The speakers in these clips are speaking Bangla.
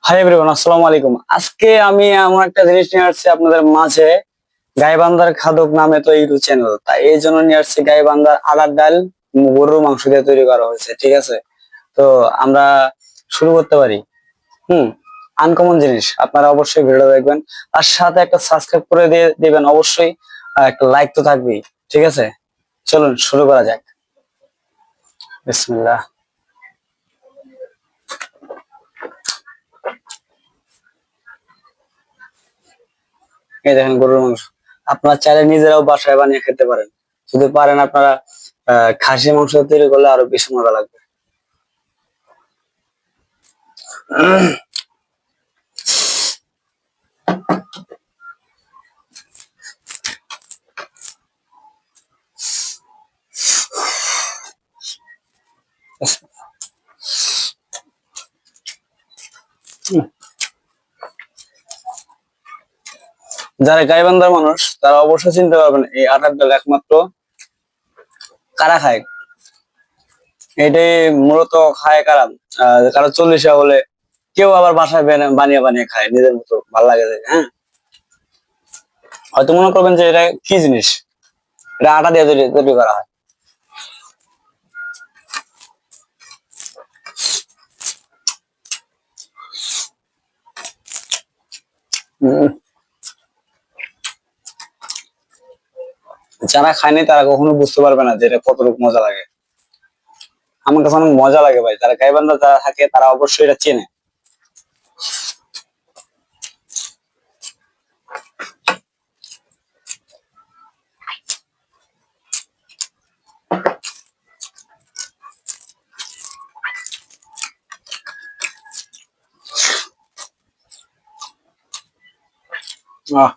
হাই এভরিওয়ান, আসসালামু আলাইকুম। আজকে আমি এমন একটা জিনিস নিয়ে আসছি আপনাদের মাঝে। গাইবান্ধার খাদক নামে তো ইউটিউব চ্যানেল, তাই এই জন্য নিয়ে আসছি গাইবান্ধার আড়ার ডাল গরুর মাংস দিয়ে তৈরি করা হয়েছে। ঠিক আছে, তো আমরা শুরু করতে পারি। হুম, আনকমন জিনিস, আপনারা অবশ্যই ভিডিও দেখবেন, আর সাথে একটা সাবস্ক্রাইব করে দিয়ে দিবেন অবশ্যই, আর একটা লাইক তো থাকবেই। ঠিক আছে, চলুন শুরু করা যাক। বিসমিল্লাহ। এই দেখেন গরুর মাংস। আপনারা চাইলে নিজেরাও বাসায় বানিয়ে খেতে পারেন, যদি পারেন আপনারা খাসি মাংস তৈরি করলে আরো বেশি মজা লাগবে। যারা গাইবান্ধার মানুষ তারা অবশ্যই চিনতে পারবেন এই আটার ডাল একমাত্র কারা খায়। এটাই মূলত খায় কারা, কারো 40 হলে, কেউ আবার বাসায় বানিয়ে বানিয়ে খায় নিজের মতো ভালো লাগে দেখে। হ্যাঁ, হয়তো মনে করবেন যে এটা কি জিনিস, এটা আটা দিয়ে তৈরি তৈরি করা হয়। উম, যারা খায়নি তারা কখনো বুঝতে পারবে না যে এটা কতটুকু মজা লাগে। আমার কাছে অনেক মজা লাগে ভাই, যারা গাইবান্ধা যারা থাকে তারা অবশ্যই এটা চেনে। আহ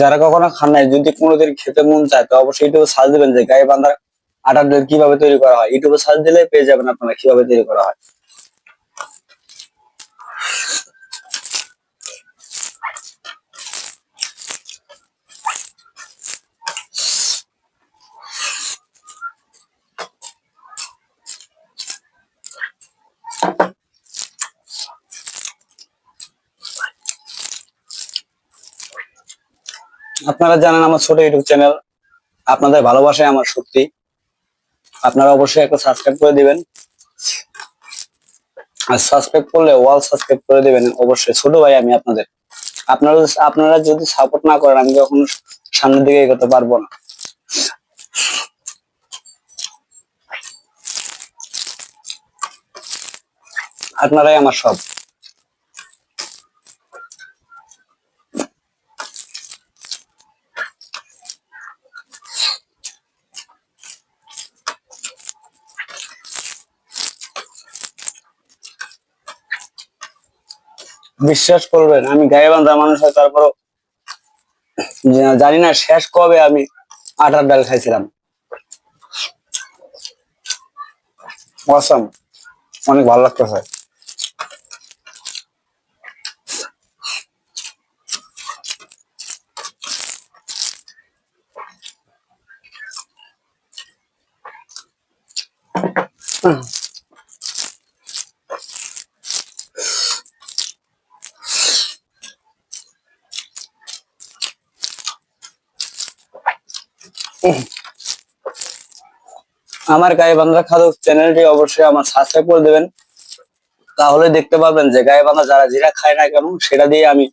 যারা কখনো খান নাই, যদি কোনোদিন খেতে মন চায় তো অবশ্যই ইউটিউবে সার্চ দিবেন যে গাইবান্ধার আটার ডাল কিভাবে তৈরি করা হয়। ইউটিউবে সার্চ দিলে পেয়ে যাবেন আপনারা কিভাবে তৈরি করা হয়। আপনারা জানেন আমার ছোট ইউটিউব চ্যানেল, আপনাদের ভালোবাসায় আমার শক্তি। আপনারা অবশ্যই একটা সাবস্ক্রাইব করে দিবেন, আর সাবস্ক্রাইব করলে ওয়াল সাবস্ক্রাইব করে দিবেন অবশ্যই। ছোট ভাই আমি আপনাদের, আপনারা আপনারা যদি সাপোর্ট না করেন আমি কখনো সামনের দিকে এগোতে পারবো না। আপনারাই আমার সব। বিশ্বাস করবেন আমি গাইবান্ধা মানুষ হয়, তারপরও জানি না শেষ কবে আমি আটার ডাল খাইছিলাম। অসাম, অনেক ভালো লাগতেছে। আমার গাইবান্ধা খাদক চ্যানেলটি অবশ্যই আমার সাবস্ক্রাইব করে দেবেন, তাহলে দেখতে পারবেন যে গাইবান্ধা যারা যেটা খায় না কেন সেটা দিয়ে আমি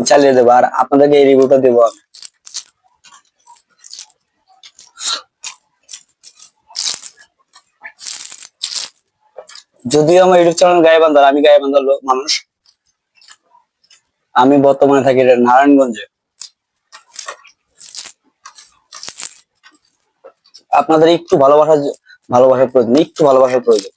চালিয়ে দেবো, আর আপনাদেরকে এই রিভিউটা দেবো আমি। যদিও আমার ইউটিউব চ্যানেল গাইবান্ধার, আমি গাইবান্ধার মানুষ, আমি বর্তমানে থাকি নারায়ণগঞ্জে। আপনাদের একটু ভালোবাসার প্রয়োজন, একটু ভালোবাসার প্রয়োজন।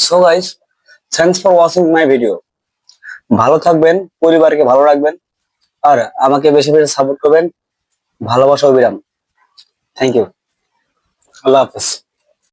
So guys, thanks for watching my video. ভালো থাকবেন, পরিবারকে ভালো রাখবেন, আর আমাকে বেশি বেশি সাপোর্ট করবেন। ভালোবাসা অবিরাম। Thank you. আল্লাহ হাফেজ।